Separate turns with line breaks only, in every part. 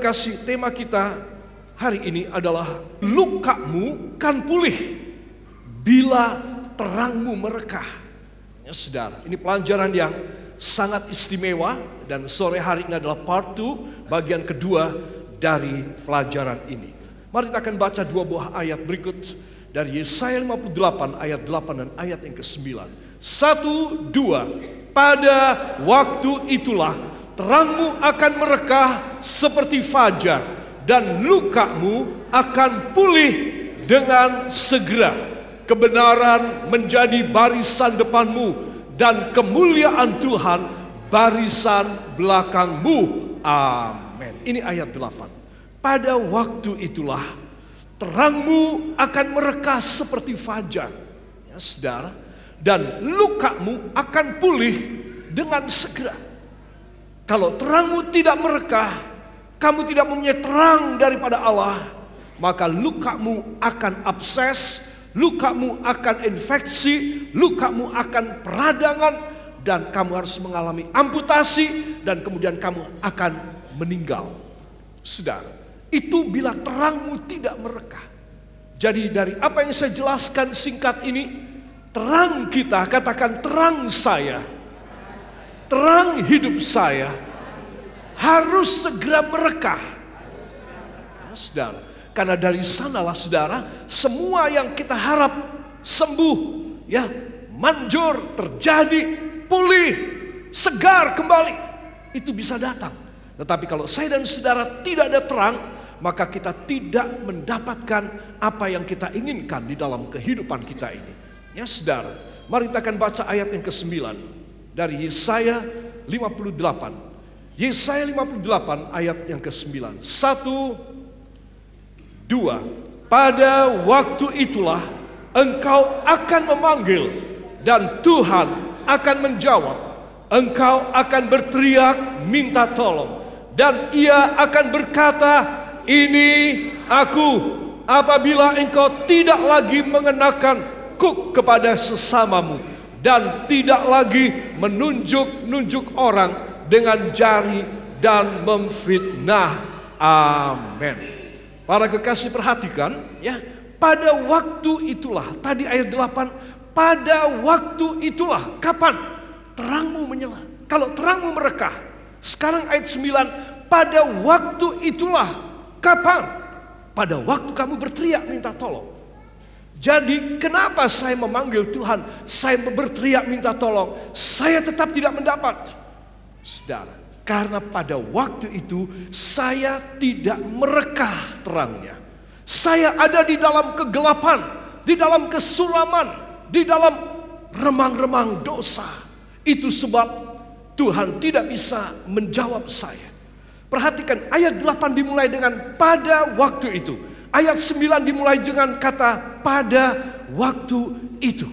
kekasih, tema kita hari ini adalah lukamu kan pulih bila terangmu merekah. Ya saudara, ini pelajaran yang sangat istimewa dan sore hari ini adalah part 2, bagian kedua dari pelajaran ini. Mari kita akan baca dua buah ayat berikut dari Yesaya 58 ayat 8 dan ayat yang ke-9. 1, 2. Pada waktu itulah terangmu akan merekah seperti fajar dan lukamu akan pulih dengan segera. Kebenaran menjadi barisan depanmu dan kemuliaan Tuhan barisan belakangmu. Amin. Ini ayat 8. Pada waktu itulah terangmu akan merekah seperti fajar, ya saudara, dan lukamu akan pulih dengan segera. Kalau terangmu tidak merekah, kamu tidak mempunyai terang daripada Allah, maka lukamu akan abses, lukamu akan infeksi, lukamu akan peradangan, dan kamu harus mengalami amputasi, dan kemudian kamu akan meninggal. Saudara, itu bila terangmu tidak merekah. Jadi dari apa yang saya jelaskan singkat ini, terang kita, katakan terang saya, terang hidup saya harus segera merekah. Nah, saudara, karena dari sanalah saudara, semua yang kita harap sembuh, ya, manjur, terjadi, pulih, segar kembali, itu bisa datang. Tetapi kalau saya dan saudara tidak ada terang, maka kita tidak mendapatkan apa yang kita inginkan di dalam kehidupan kita ini. Ya saudara, mari kita akan baca ayat yang ke-9 dari Yesaya 58. Yesaya 58 ayat yang ke-9. 1, 2. Pada waktu itulah engkau akan memanggil dan Tuhan akan menjawab. Engkau akan berteriak minta tolong dan Ia akan berkata, ini aku. Apabila engkau tidak lagi mengenakan kuk kepada sesamamu dan tidak lagi menunjuk-nunjuk orang dengan jari dan memfitnah. Amin. Para kekasih perhatikan ya, pada waktu itulah, tadi ayat 8, pada waktu itulah, kapan? Terangmu menyala. Kalau terangmu merekah. Sekarang ayat 9, pada waktu itulah, kapan? Pada waktu kamu berteriak minta tolong. Jadi kenapa saya memanggil Tuhan, saya berteriak minta tolong, saya tetap tidak mendapat? Saudara, karena pada waktu itu saya tidak merekah terangnya. Saya ada di dalam kegelapan, di dalam kesulaman, di dalam remang-remang dosa. Itu sebab Tuhan tidak bisa menjawab saya. Perhatikan ayat 8 dimulai dengan pada waktu itu. Ayat 9 dimulai dengan kata pada waktu itu.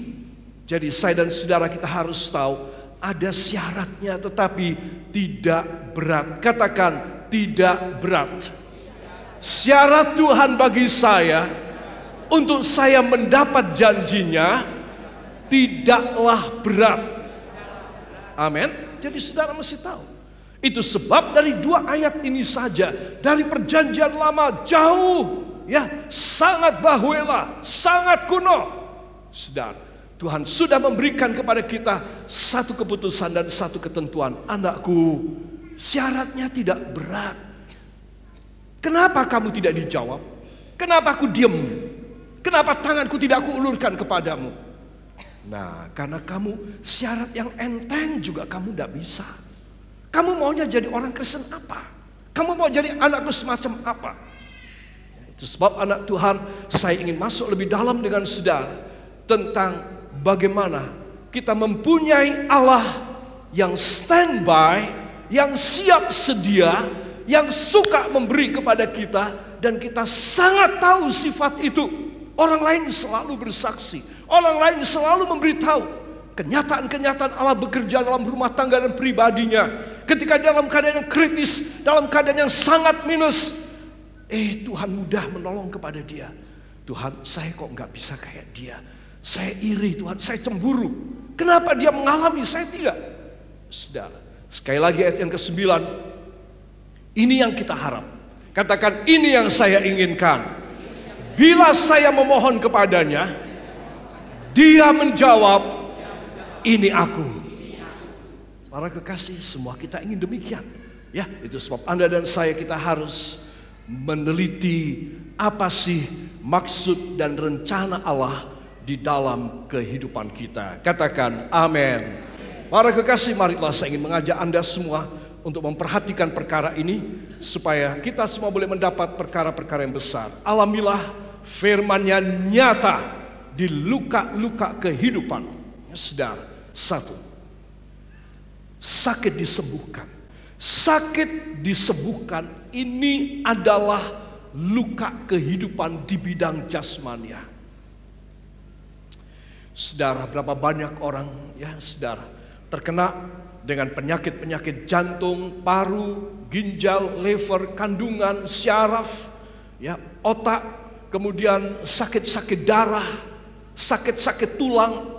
Jadi saya dan saudara kita harus tahu ada syaratnya tetapi tidak berat. Katakan tidak berat. Syarat Tuhan bagi saya untuk saya mendapat janjinya tidaklah berat. Amin. Jadi saudara mesti tahu. Itu sebab dari dua ayat ini saja, dari perjanjian lama jauh, ya, sangat bahuela, sangat kuno. Saudara, Tuhan sudah memberikan kepada kita satu keputusan dan satu ketentuan. Anakku, syaratnya tidak berat. Kenapa kamu tidak dijawab? Kenapa aku diam? Kenapa tanganku tidak aku ulurkan kepadamu? Nah, karena kamu syarat yang enteng juga kamu tidak bisa. Kamu maunya jadi orang Kristen apa? Kamu mau jadi anakku semacam apa? Itu sebab anak Tuhan, saya ingin masuk lebih dalam dengan saudara tentang bagaimana kita mempunyai Allah yang standby, yang siap sedia, yang suka memberi kepada kita, dan kita sangat tahu sifat itu. Orang lain selalu bersaksi, orang lain selalu memberitahu kenyataan-kenyataan Allah bekerja dalam rumah tangga dan pribadinya. Ketika dalam keadaan yang kritis, dalam keadaan yang sangat minus, Tuhan mudah menolong kepada dia. Tuhan, saya kok nggak bisa kayak dia. Saya iri Tuhan, saya cemburu. Kenapa dia mengalami, saya tidak? Saudara, sekali lagi ayat yang ke-9. Ini yang kita harap. Katakan, ini yang saya inginkan. Bila saya memohon kepadanya, Dia menjawab, ini aku. Para kekasih, semua kita ingin demikian. Ya, itu sebab Anda dan saya kita harus meneliti apa sih maksud dan rencana Allah di dalam kehidupan kita. Katakan amin. Para kekasih, marilah saya ingin mengajak Anda semua untuk memperhatikan perkara ini, supaya kita semua boleh mendapat perkara-perkara yang besar. Alamilah firman-Nya nyata di luka-luka kehidupan. Ya, saudara, satu, sakit disembuhkan. Sakit disembuhkan ini adalah luka kehidupan di bidang jasmania. Saudara, berapa banyak orang, ya saudara, terkena dengan penyakit-penyakit jantung, paru, ginjal, liver, kandungan, syaraf, ya, otak, kemudian sakit-sakit darah, sakit-sakit tulang,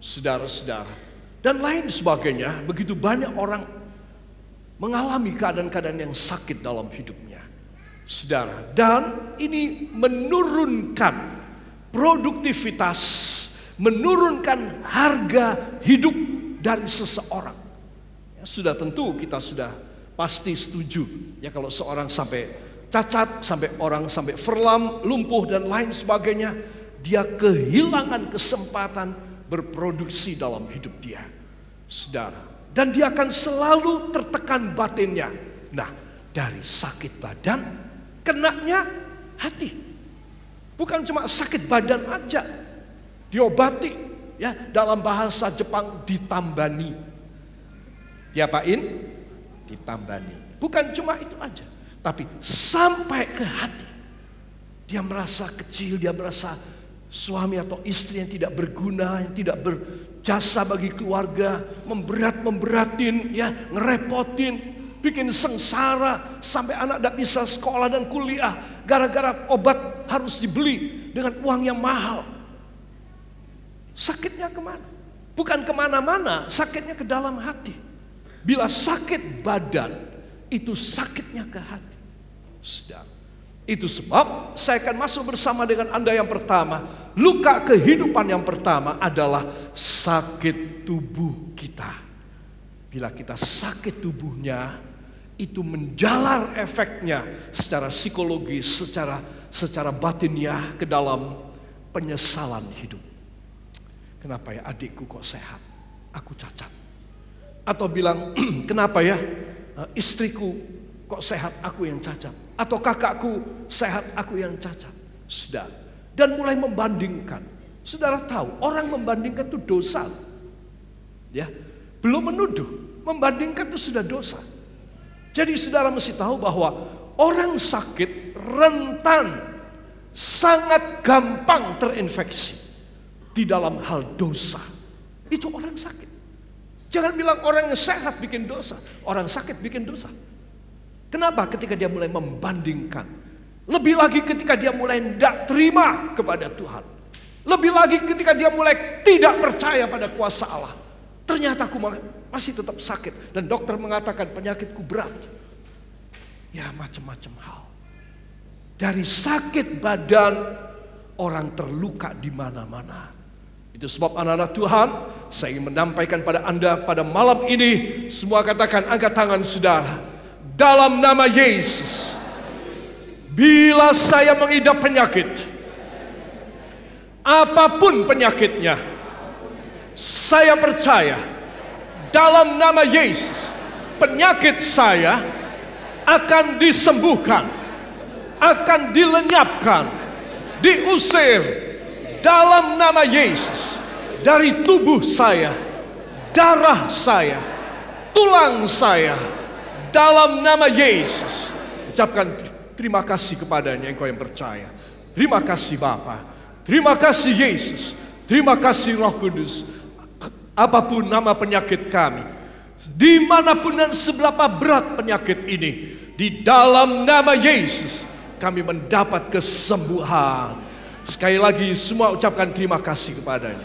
saudara-saudara, dan lain sebagainya. Begitu banyak orang mengalami keadaan-keadaan yang sakit dalam hidupnya, saudara, dan ini menurunkan produktivitas, menurunkan harga hidup dari seseorang. Ya, sudah tentu kita sudah pasti setuju ya kalau seorang sampai cacat, sampai orang sampai verlam, lumpuh dan lain sebagainya, dia kehilangan kesempatan berproduksi dalam hidup dia, saudara, dan dia akan selalu tertekan batinnya. Nah, dari sakit badan kenanya hati. Bukan cuma sakit badan aja, diobati, ya, dalam bahasa Jepang ditambani. Diapain? Ditambani. Bukan cuma itu aja, tapi sampai ke hati. Dia merasa kecil, dia merasa suami atau istri yang tidak berguna, yang tidak berjasa bagi keluarga, memberatin, ya, ngerepotin, bikin sengsara, sampai anak tidak bisa sekolah dan kuliah gara-gara obat harus dibeli dengan uang yang mahal. Sakitnya kemana? Bukan kemana-mana, sakitnya ke dalam hati. Bila sakit badan, itu sakitnya ke hati. Sedang. Itu sebab saya akan masuk bersama dengan Anda yang pertama. Luka kehidupan yang pertama adalah sakit tubuh kita. Bila kita sakit tubuhnya, itu menjalar efeknya secara psikologis, secara batiniah ke dalam penyesalan hidup. Kenapa ya adikku kok sehat, aku cacat? Atau bilang, kenapa ya istriku kok sehat, aku yang cacat? Atau kakakku sehat, aku yang cacat? Sudah. Dan mulai membandingkan. Saudara tahu, orang membandingkan itu dosa. Ya, belum menuduh, membandingkan itu sudah dosa. Jadi saudara mesti tahu bahwa orang sakit rentan, sangat gampang terinfeksi di dalam hal dosa. Itu orang sakit. Jangan bilang orang yang sehat bikin dosa, orang sakit bikin dosa. Kenapa? Ketika dia mulai membandingkan. Lebih lagi ketika dia mulai tidak terima kepada Tuhan. Lebih lagi ketika dia mulai tidak percaya pada kuasa Allah. Ternyata aku masih tetap sakit. Dan dokter mengatakan penyakitku berat. Ya, macam-macam hal. Dari sakit badan, orang terluka di mana-mana. Itu sebab anak-anak Tuhan, saya ingin menyampaikan pada Anda pada malam ini, semua katakan, angkat tangan saudara. Dalam nama Yesus, bila saya mengidap penyakit, apapun penyakitnya, saya percaya dalam nama Yesus, penyakit saya akan disembuhkan, akan dilenyapkan, diusir dalam nama Yesus dari tubuh saya, darah saya, tulang saya, dalam nama Yesus. Ucapkan terima kasih kepadanya engkau yang percaya. Terima kasih Bapa, terima kasih Yesus, terima kasih Roh Kudus. Apapun nama penyakit kami, dimanapun dan seberapa berat penyakit ini, di dalam nama Yesus kami mendapat kesembuhan. Sekali lagi semua ucapkan terima kasih kepadanya.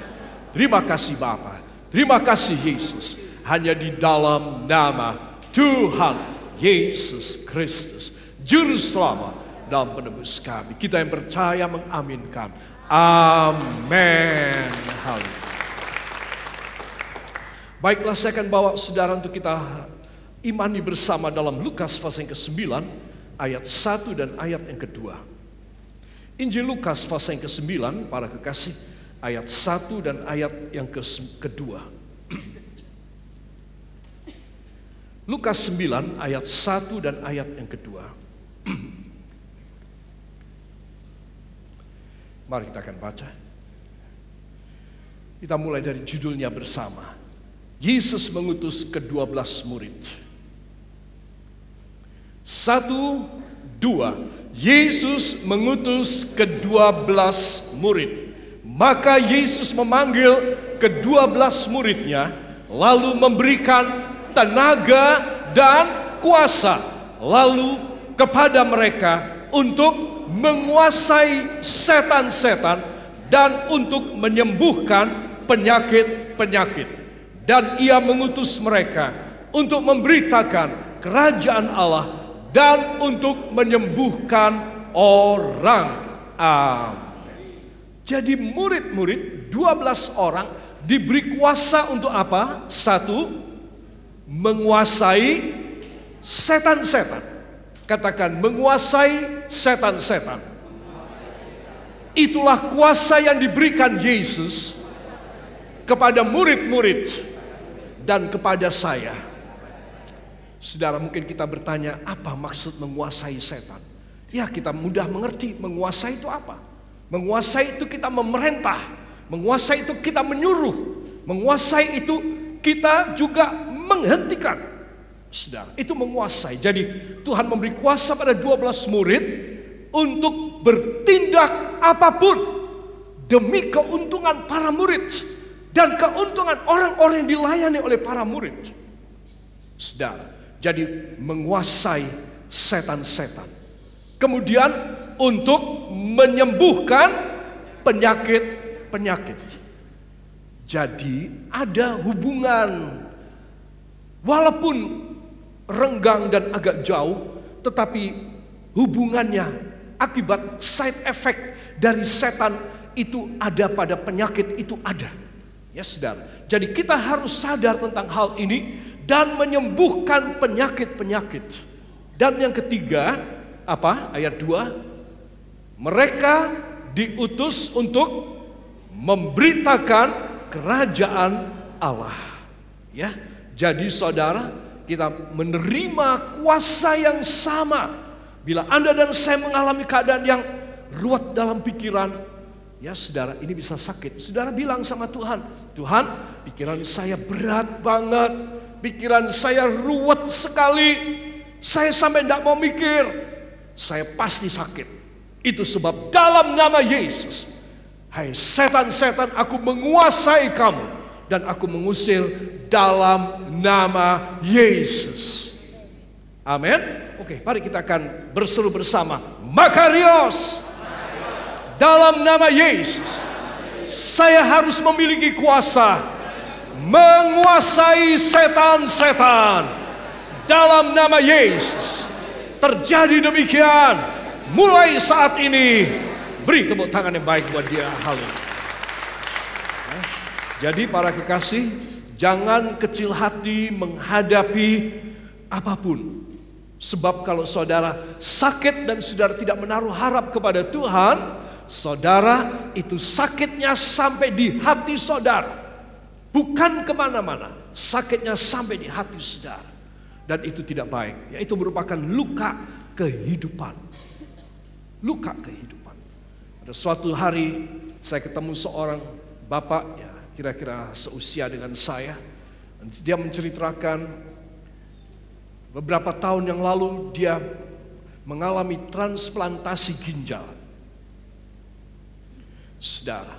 Terima kasih Bapa, terima kasih Yesus. Hanya di dalam nama Tuhan Yesus Kristus, Juru Selamat dan Penebus kami. Kita yang percaya mengaminkan. Amin. Haleluya. Baiklah, saya akan bawa saudara untuk kita imani bersama dalam Lukas pasal yang ke-9 ayat 1 dan ayat yang kedua. Injil Lukas pasal yang ke-9 para kekasih, ayat 1 dan ayat yang kedua. Lukas 9 ayat 1 dan ayat yang kedua. Mari kita akan baca. Kita mulai dari judulnya bersama. Yesus mengutus ke-12 murid. 1, 2. Yesus mengutus ke-12 murid. Maka Yesus memanggil ke-12 muridnya, lalu memberikan tenaga dan kuasa lalu kepada mereka untuk menguasai setan-setan dan untuk menyembuhkan penyakit-penyakit. Dan ia mengutus mereka untuk memberitakan kerajaan Allah dan untuk menyembuhkan orang. Amin. Jadi murid-murid 12 orang diberi kuasa untuk apa? 1, menguasai setan-setan. Katakan, menguasai setan-setan. Itulah kuasa yang diberikan Yesus kepada murid-murid dan kepada saya. Saudara, mungkin kita bertanya, apa maksud menguasai setan? Ya, kita mudah mengerti menguasai itu apa. Menguasai itu kita memerintah, menguasai itu kita menyuruh, menguasai itu kita juga menghentikan. Saudara, itu menguasai. Jadi Tuhan memberi kuasa pada 12 murid untuk bertindak apapun demi keuntungan para murid dan keuntungan orang-orang yang dilayani oleh para murid. Saudara, jadi menguasai setan-setan. Kemudian untuk menyembuhkan penyakit-penyakit. Jadi ada hubungan, walaupun renggang dan agak jauh, tetapi hubungannya akibat side effect dari setan itu ada pada penyakit itu ada. Ya saudara, jadi kita harus sadar tentang hal ini dan menyembuhkan penyakit-penyakit. Dan yang ketiga, apa? Ayat 2. Mereka diutus untuk memberitakan kerajaan Allah. Ya, jadi saudara, kita menerima kuasa yang sama. Bila Anda dan saya mengalami keadaan yang ruwet dalam pikiran, ya saudara, ini bisa sakit. Saudara bilang sama Tuhan, Tuhan, pikiran saya berat banget, pikiran saya ruwet sekali, saya sampai tidak mau mikir, saya pasti sakit. Itu sebab dalam nama Yesus, hai setan-setan, aku menguasai kamu dan aku mengusir dalam nama Yesus. Amin. Oke, mari kita akan berseru bersama. Makarios. Dalam nama Yesus, saya harus memiliki kuasa menguasai setan-setan. Dalam nama Yesus, terjadi demikian mulai saat ini. Beri tepuk tangan yang baik buat dia. Haleluya. Jadi para kekasih, jangan kecil hati menghadapi apapun. Sebab kalau saudara sakit dan saudara tidak menaruh harap kepada Tuhan, saudara, itu sakitnya sampai di hati saudara, bukan kemana-mana. Sakitnya sampai di hati saudara, dan itu tidak baik. Yaitu merupakan luka kehidupan. Luka kehidupan. Pada suatu hari saya ketemu seorang bapak, ya, kira-kira seusia dengan saya. Dia menceritakan beberapa tahun yang lalu dia mengalami transplantasi ginjal. Saudara,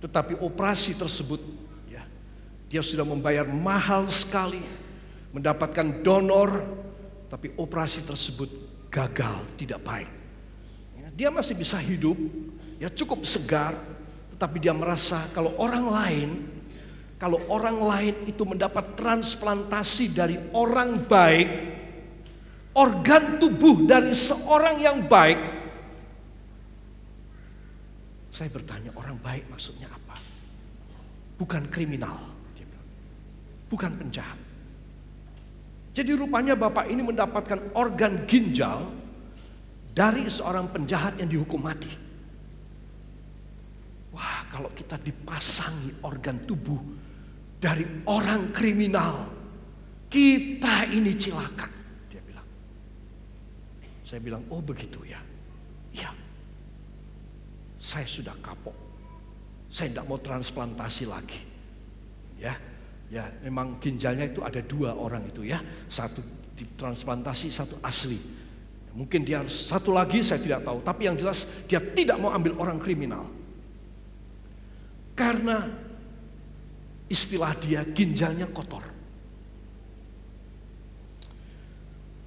tetapi operasi tersebut, ya, dia sudah membayar mahal sekali, mendapatkan donor, tapi operasi tersebut gagal, tidak baik. Ya, dia masih bisa hidup, ya cukup segar, tetapi dia merasa kalau orang lain itu mendapat transplantasi dari orang baik, organ tubuh dari seorang yang baik. Saya bertanya, orang baik maksudnya apa? Bukan kriminal, bukan penjahat. Jadi rupanya bapak ini mendapatkan organ ginjal dari seorang penjahat yang dihukum mati. Wah, kalau kita dipasangi organ tubuh dari orang kriminal, kita ini cilaka, dia bilang. Saya bilang, oh begitu ya. Ya, saya sudah kapok. Saya tidak mau transplantasi lagi. Ya, memang ginjalnya itu ada 2 orang itu ya. Satu ditransplantasi, satu asli. Mungkin dia harus satu lagi, saya tidak tahu. Tapi yang jelas dia tidak mau ambil orang kriminal. Karena istilah dia ginjalnya kotor.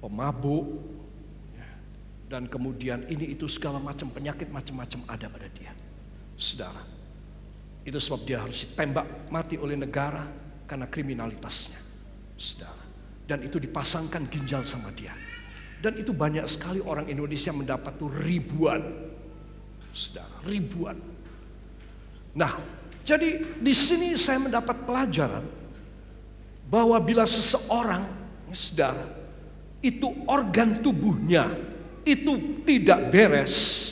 Pemabuk. Dan kemudian ini itu segala macam penyakit macam-macam ada pada dia. Saudara. Itu sebab dia harus ditembak mati oleh negara karena kriminalitasnya. Saudara. Dan itu dipasangkan ginjal sama dia. Dan itu banyak sekali orang Indonesia mendapat tuh ribuan. Saudara, ribuan. Nah, jadi di sini saya mendapat pelajaran bahwa bila seseorang, saudara, itu organ tubuhnya itu tidak beres,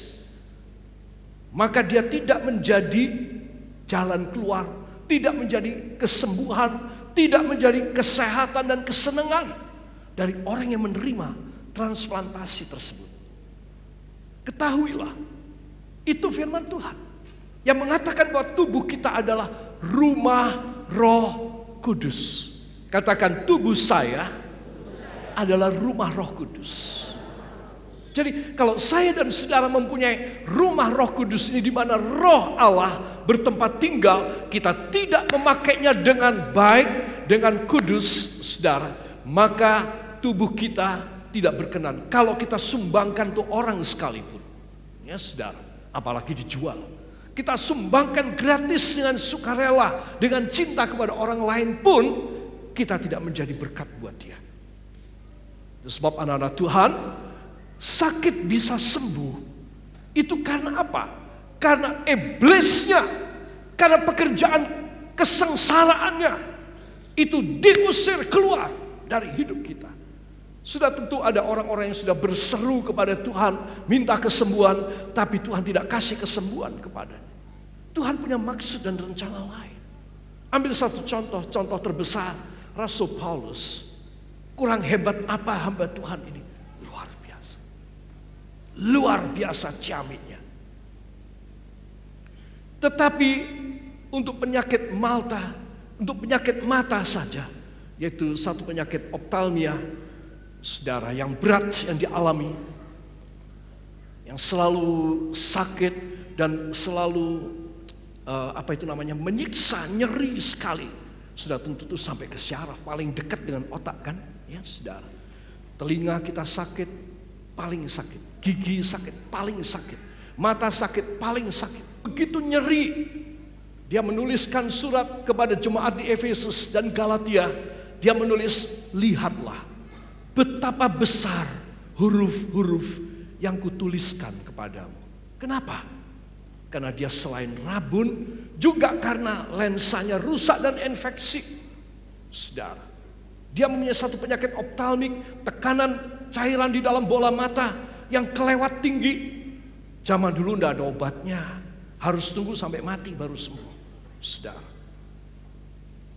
maka dia tidak menjadi jalan keluar, tidak menjadi kesembuhan, tidak menjadi kesehatan dan kesenangan dari orang yang menerima transplantasi tersebut. Ketahuilah, itu firman Tuhan yang mengatakan bahwa tubuh kita adalah rumah Roh Kudus. Katakan, tubuh saya adalah rumah Roh Kudus. Jadi kalau saya dan saudara mempunyai rumah Roh Kudus ini, di mana Roh Allah bertempat tinggal, kita tidak memakainya dengan baik, dengan kudus, saudara, maka tubuh kita tidak berkenan. Kalau kita sumbangkan tuh orang sekalipun, ya saudara, apalagi dijual, kita sumbangkan gratis dengan sukarela, dengan cinta kepada orang lain pun, kita tidak menjadi berkat buat dia. Sebab anak-anak Tuhan, sakit bisa sembuh itu karena apa? Karena iblisnya, karena pekerjaan kesengsaraannya itu diusir keluar dari hidup kita. Sudah tentu ada orang-orang yang sudah berseru kepada Tuhan, minta kesembuhan, tapi Tuhan tidak kasih kesembuhan kepadanya. Tuhan punya maksud dan rencana lain. Ambil satu contoh terbesar, Rasul Paulus. Kurang hebat apa hamba Tuhan ini? Luar biasa. Luar biasa ciamitnya. Tetapi untuk penyakit penyakit mata saja, yaitu satu penyakit optalmia, saudara, yang berat yang dialami, yang selalu sakit dan selalu menyiksa, nyeri sekali. Sudah tentu itu sampai ke syaraf, paling dekat dengan otak kan, ya saudara. Telinga kita sakit, paling sakit. Gigi sakit, paling sakit. Mata sakit, paling sakit. Begitu nyeri. Dia menuliskan surat kepada jemaat di Efesus dan Galatia. Dia menulis, lihatlah betapa besar huruf-huruf yang kutuliskan kepadamu. Kenapa? Karena dia selain rabun, juga karena lensanya rusak dan infeksi. Saudara, dia mempunyai satu penyakit optalmik, tekanan cairan di dalam bola mata yang kelewat tinggi. Zaman dulu tidak ada obatnya, harus tunggu sampai mati baru sembuh. Saudara,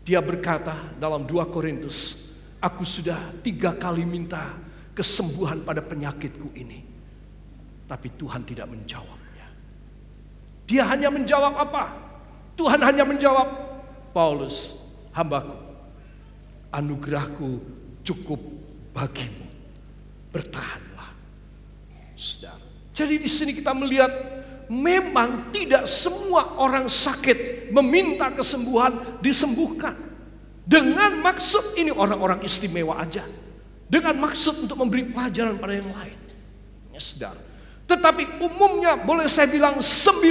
dia berkata dalam 2 Korintus, aku sudah 3 kali minta kesembuhan pada penyakitku ini, tapi Tuhan tidak menjawabnya. Dia hanya menjawab apa? Tuhan hanya menjawab, Paulus, hambaku, anugerahku cukup bagimu, bertahanlah. Saudara, jadi di sini kita melihat memang tidak semua orang sakit meminta kesembuhan disembuhkan. Dengan maksud ini orang-orang istimewa aja, dengan maksud untuk memberi pelajaran pada yang lain, ya saudara. Tetapi umumnya boleh saya bilang 95%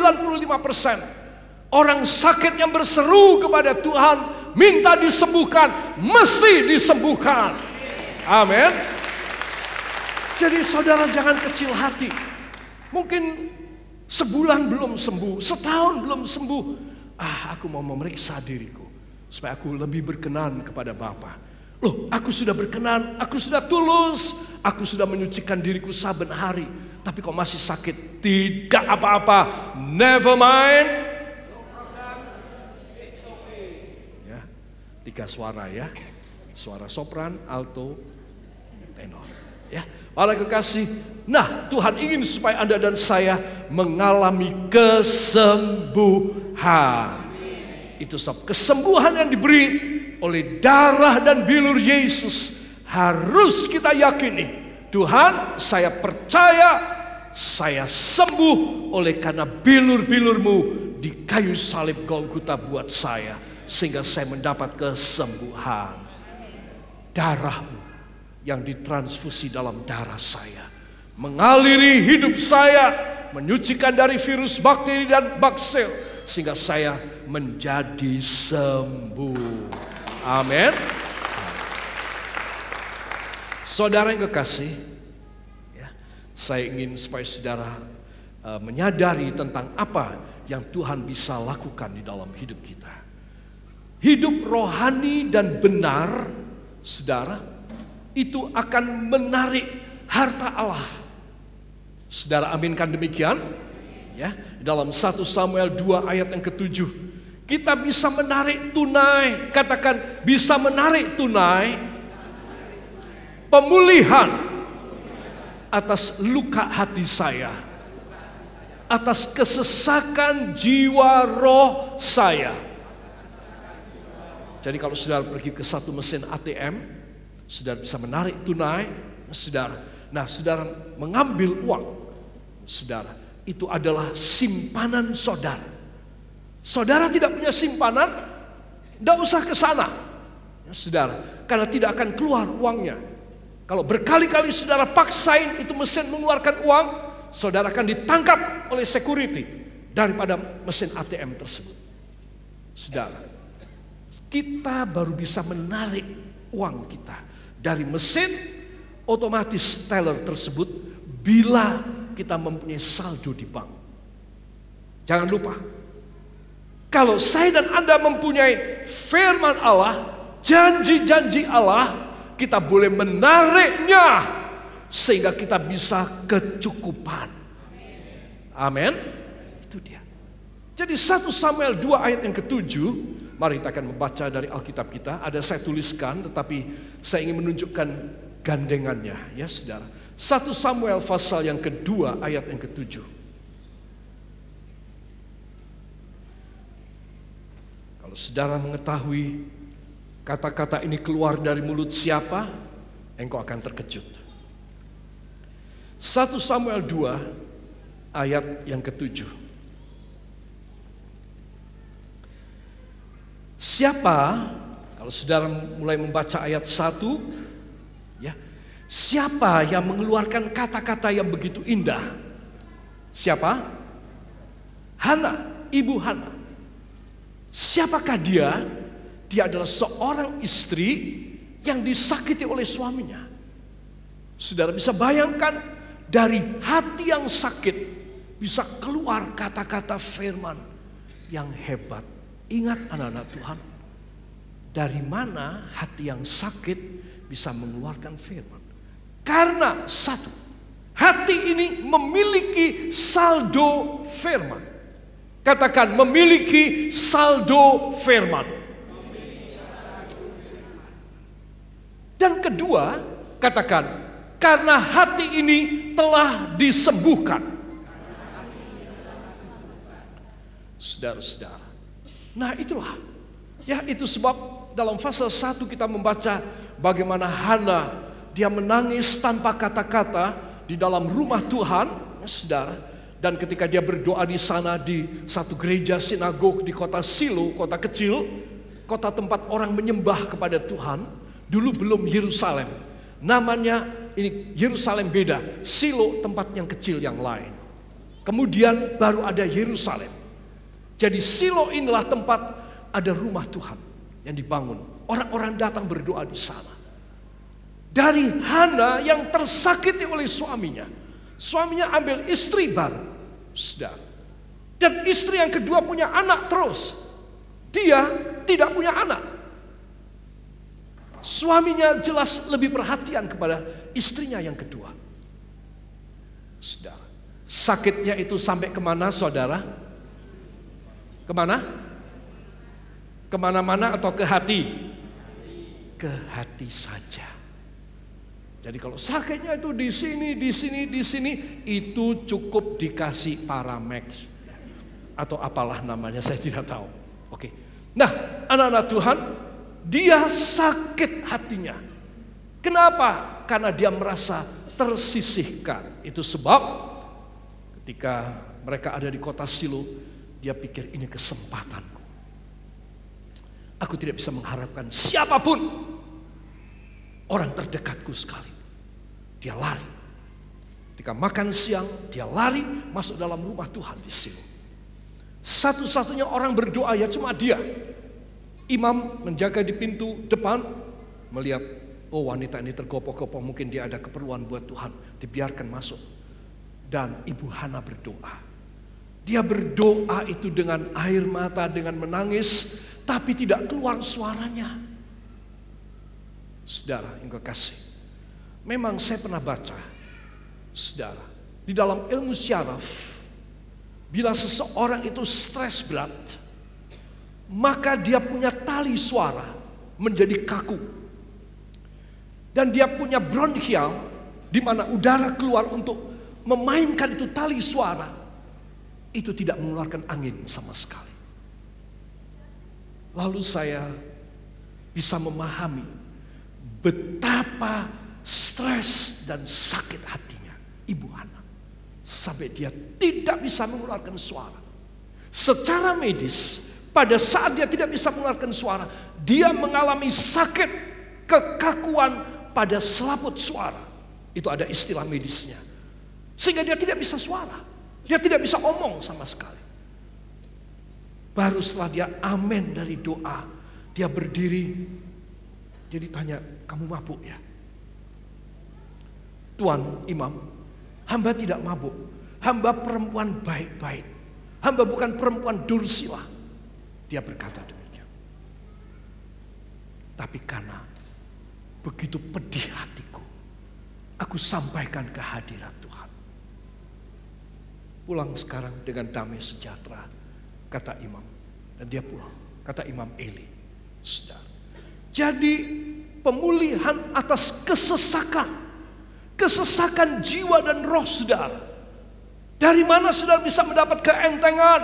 orang sakit yang berseru kepada Tuhan minta disembuhkan, mesti disembuhkan. Amin. Jadi saudara jangan kecil hati. Mungkin sebulan belum sembuh, setahun belum sembuh. Aku mau memeriksa diriku supaya aku lebih berkenan kepada Bapa. Loh, aku sudah berkenan, aku sudah tulus, aku sudah menyucikan diriku saben hari. Tapi kok masih sakit? Tidak apa-apa, never mind. Ya, 3 suara ya. Suara sopran, alto, tenor. Ya, para kekasih. Nah, Tuhan ingin supaya Anda dan saya mengalami kesembuhan. Itu sebab kesembuhan yang diberi oleh darah dan bilur Yesus harus kita yakini. Tuhan, saya percaya saya sembuh oleh karena bilur-bilurmu di kayu salib Golgota buat saya, sehingga saya mendapat kesembuhan. Darahmu yang ditransfusi dalam darah saya mengaliri hidup saya, menyucikan dari virus, bakteri dan baksel, sehingga saya menjadi sembuh. Amin. Saudara yang kekasih, ya, saya ingin supaya saudara menyadari tentang apa yang Tuhan bisa lakukan di dalam hidup kita. Hidup rohani dan benar, saudara, itu akan menarik harta Allah. Saudara aminkan demikian? Ya, dalam 1 Samuel 2 ayat yang ke-7, kita bisa menarik tunai, katakan bisa menarik tunai pemulihan atas luka hati saya, atas kesesakan jiwa roh saya. Jadi kalau saudara pergi ke satu mesin ATM, saudara bisa menarik tunai, saudara. Nah, saudara mengambil uang, saudara, itu adalah simpanan saudara. Saudara tidak punya simpanan, tidak usah ke sana, saudara, karena tidak akan keluar uangnya. Kalau berkali-kali saudara paksain itu mesin mengeluarkan uang, saudara akan ditangkap oleh security daripada mesin ATM tersebut. Saudara, kita baru bisa menarik uang kita dari mesin otomatis teller tersebut bila kita mempunyai saldo di bank. Jangan lupa, kalau saya dan Anda mempunyai firman Allah, janji-janji Allah, kita boleh menariknya sehingga kita bisa kecukupan. Amin. Itu dia. Jadi 1 Samuel 2 ayat yang ke-7, mari kita akan membaca dari Alkitab kita. Ada saya tuliskan, tetapi saya ingin menunjukkan gandengannya, ya saudara. 1 Samuel pasal yang kedua ayat yang ke-7. Kalau saudara mengetahui kata-kata ini keluar dari mulut siapa, engkau akan terkejut. 1 Samuel 2 ayat yang ke-7. Siapa, kalau saudara mulai membaca ayat 1, ya, siapa yang mengeluarkan kata-kata yang begitu indah? Siapa? Hana, ibu Hana. Siapakah dia? Dia adalah seorang istri yang disakiti oleh suaminya. Saudara bisa bayangkan, dari hati yang sakit bisa keluar kata-kata firman yang hebat. Ingat anak-anak Tuhan, dari mana hati yang sakit bisa mengeluarkan firman? Karena satu, hati ini memiliki saldo firman. Katakan, memiliki saldo firman. Dan kedua, katakan, karena hati ini telah disembuhkan. Saudara-saudara, nah itulah, ya itu sebab dalam pasal 1 kita membaca bagaimana Hana, dia menangis tanpa kata-kata di dalam rumah Tuhan, ya, saudara. Dan ketika dia berdoa di sana di satu gereja sinagog di kota Silo, kota kecil, kota tempat orang menyembah kepada Tuhan, dulu belum Yerusalem. Namanya ini Yerusalem beda, Silo tempat yang kecil yang lain. Kemudian baru ada Yerusalem. Jadi Silo inilah tempat ada rumah Tuhan yang dibangun. Orang-orang datang berdoa di sana. dari Hana yang tersakiti oleh suaminya. Suaminya ambil istri baru, saudara. Dan istri yang kedua punya anak terus. Dia tidak punya anak. Suaminya jelas lebih perhatian kepada istrinya yang kedua. Saudara, sakitnya itu sampai kemana saudara? Kemana? Kemana-mana atau ke hati? Ke hati saja. Jadi kalau sakitnya itu di sini, itu cukup dikasih Paramex atau apalah namanya, saya tidak tahu. Oke. Nah, anak-anak Tuhan, dia sakit hatinya. Kenapa? Karena dia merasa tersisihkan. Itu sebab ketika mereka ada di kota Silo, dia pikir ini kesempatanku. Aku tidak bisa mengharapkan siapapun, orang terdekatku sekali. Dia lari. Ketika makan siang, dia lari masuk dalam rumah Tuhan di Silo. Satu-satunya orang berdoa ya cuma dia. Imam menjaga di pintu depan, melihat, oh wanita ini tergopoh-gopoh, mungkin dia ada keperluan buat Tuhan, dibiarkan masuk. Dan Ibu Hana berdoa. Dia berdoa itu dengan air mata, dengan menangis, tapi tidak keluar suaranya. Saudara yang kekasih, memang saya pernah baca, saudara, di dalam ilmu syaraf, bila seseorang itu stres berat, maka dia punya tali suara menjadi kaku. Dan dia punya bronchial, di mana udara keluar untuk memainkan itu tali suara, itu tidak mengeluarkan angin sama sekali. Lalu saya bisa memahami betapa stres dan sakit hatinya Ibu Hana, sampai dia tidak bisa mengeluarkan suara. Secara medis, pada saat dia tidak bisa mengeluarkan suara, dia mengalami sakit kekakuan pada selaput suara. Itu ada istilah medisnya. Sehingga dia tidak bisa suara. Dia tidak bisa omong sama sekali. Baru setelah dia amen dari doa, dia berdiri. Dia ditanya, kamu mabuk ya? Tuan Imam, hamba tidak mabuk. Hamba perempuan baik-baik. Hamba bukan perempuan dursila. Dia berkata demikian. Tapi karena begitu pedih hatiku, aku sampaikan ke hadirat Tuhan. Pulang sekarang dengan damai sejahtera, kata imam. Dan dia pulang, kata Imam Eli. Saudara. Jadi pemulihan atas kesesakan. Kesesakan jiwa dan roh saudara. Dari mana saudara bisa mendapat keentengan?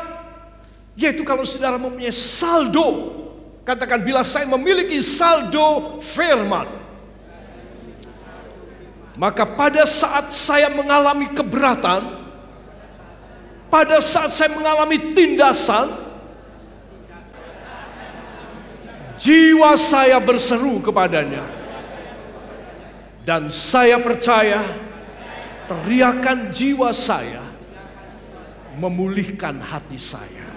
Yaitu kalau saudara mempunyai saldo. Katakan, bila saya memiliki saldo firman, maka pada saat saya mengalami keberatan, pada saat saya mengalami tindasan, jiwa saya berseru kepadanya. Dan saya percaya teriakan jiwa saya memulihkan hati saya.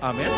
Amin.